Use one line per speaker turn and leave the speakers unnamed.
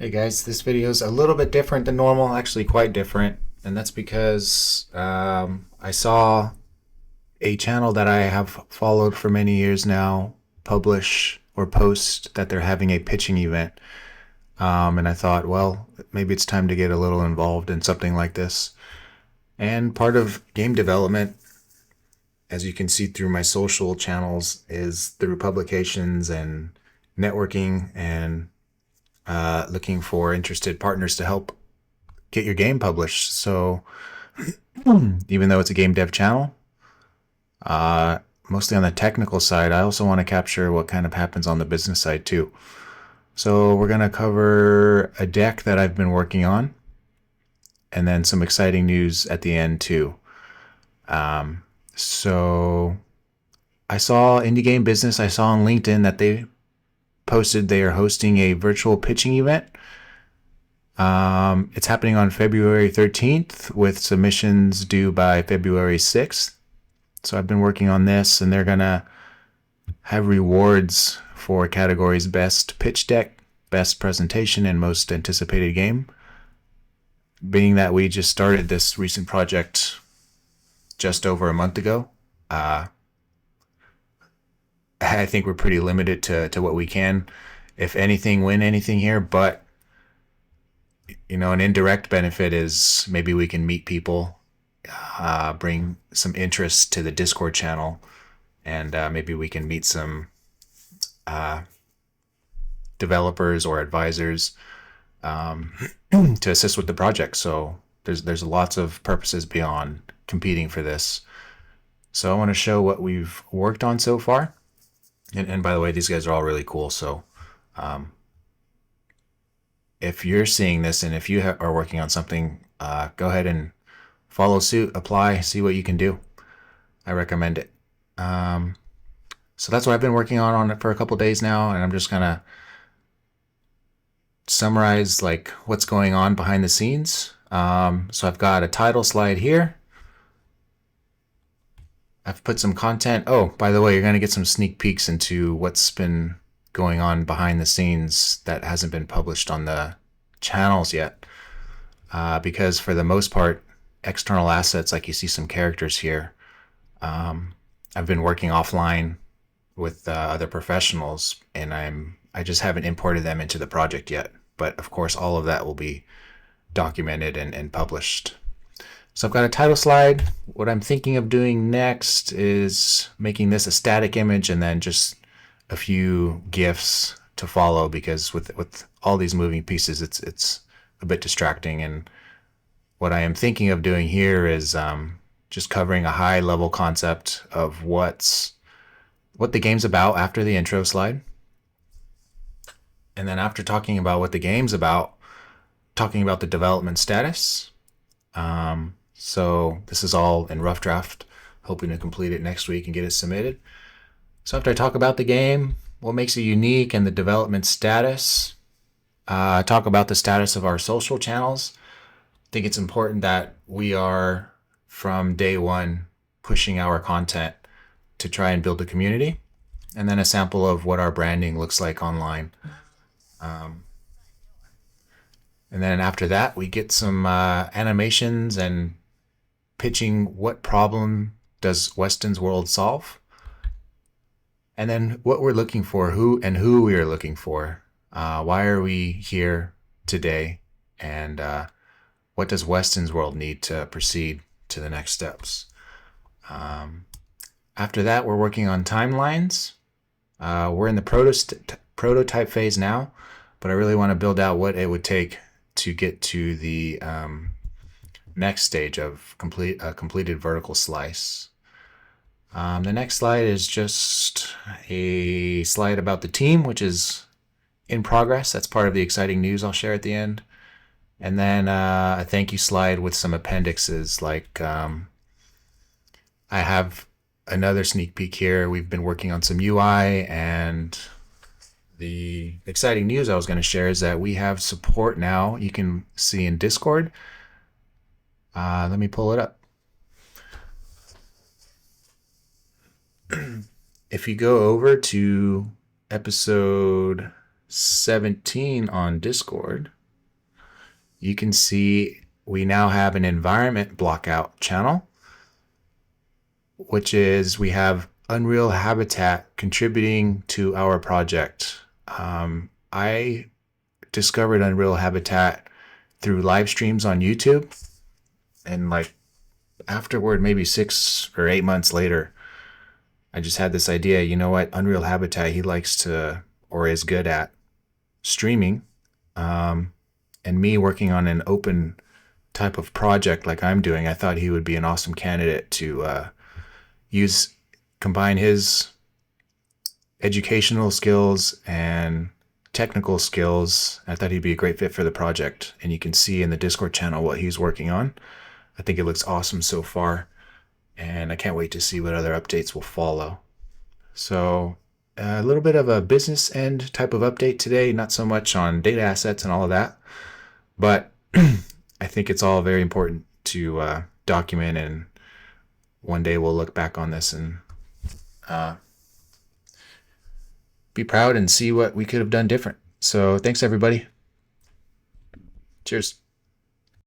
Hey guys, this video is a little bit different than normal, actually quite different, and that's because I saw a channel that I have followed for many years now publish or post that they're having a pitching event, and I thought, well, maybe it's time to get a little involved in something like this. And part of game development, as you can see through my social channels, is through publications and networking and looking for interested partners to help get your game published. So even though it's a game dev channel, uh, mostly on the technical side, I also want to capture what kind of happens on the business side too. So we're going to cover a deck that I've been working on and then some exciting news at the end too. So I saw Indie Game Business, I saw on LinkedIn that they posted they are hosting a virtual pitching event. It's happening on February 13th with submissions due by February 6th. So I've been working on this, and they're going to have rewards for categories Best Pitch Deck, Best Presentation, and Most Anticipated Game. Being that we just started this recent project just over a month ago, I think we're pretty limited to what we can, if anything, win anything here. But an indirect benefit is maybe we can meet people, bring some interest to the Discord channel, and maybe we can meet some developers or advisors to assist with the project. So there's lots of purposes beyond competing for this. So I want to show what we've worked on so far. And by the way, these guys are all really cool. So if you're seeing this and if you are working on something, go ahead and follow suit, apply, see what you can do. I recommend it. So that's what I've been working on it for a couple days now, and I'm just gonna summarize like what's going on behind the scenes. So I've got a title slide here. I've put some content. Oh, by the way, you're gonna get some sneak peeks into what's been going on behind the scenes that hasn't been published on the channels yet. Because for the most part, external assets, like you see some characters here, I've been working offline with other professionals, and I just haven't imported them into the project yet. But of course, all of that will be documented and published. So I've got a title slide. What I'm thinking of doing next is making this a static image and then just a few GIFs to follow, because with all these moving pieces, it's a bit distracting. And what I am thinking of doing here is just covering a high level concept of what the game's about after the intro slide. And then after talking about what the game's about, talking about the development status. So this is all in rough draft, hoping to complete it next week and get it submitted. So after I talk about the game, what makes it unique, and the development status, talk about the status of our social channels. I think it's important that we are, from day one, pushing our content to try and build a community, and then a sample of what our branding looks like online. And then after that, we get some animations and pitching what problem does Westins World solve, and then what we're looking for, who we are looking for. Why are we here today, and what does Westins World need to proceed to the next steps? After that, we're working on timelines. We're in the prototype phase now, but I really want to build out what it would take to get to the next stage of completed vertical slice. The next slide is just a slide about the team, which is in progress. That's part of the exciting news I'll share at the end. And then a thank you slide with some appendixes, like I have another sneak peek here. We've been working on some UI, and the exciting news I was going to share is that we have support now. You can see in Discord. Let me pull it up. If you go over to episode 17 on Discord, you can see we now have an environment blockout channel, which is we have Unreal Habitat contributing to our project. I discovered Unreal Habitat through live streams on YouTube, and like afterward, maybe 6 or 8 months later, I just had this idea. You know what? Unreal Habitat, he likes to, or is good at streaming, and me working on an open type of project like I'm doing, I thought he would be an awesome candidate to combine his educational skills and technical skills. I thought he'd be a great fit for the project, and you can see in the Discord channel what he's working on. I think it looks awesome so far, and I can't wait to see what other updates will follow. So a little bit of a business end type of update today, not so much on data assets and all of that, but I think it's all very important to document, and one day we'll look back on this and be proud and see what we could have done different. So thanks, everybody. Cheers.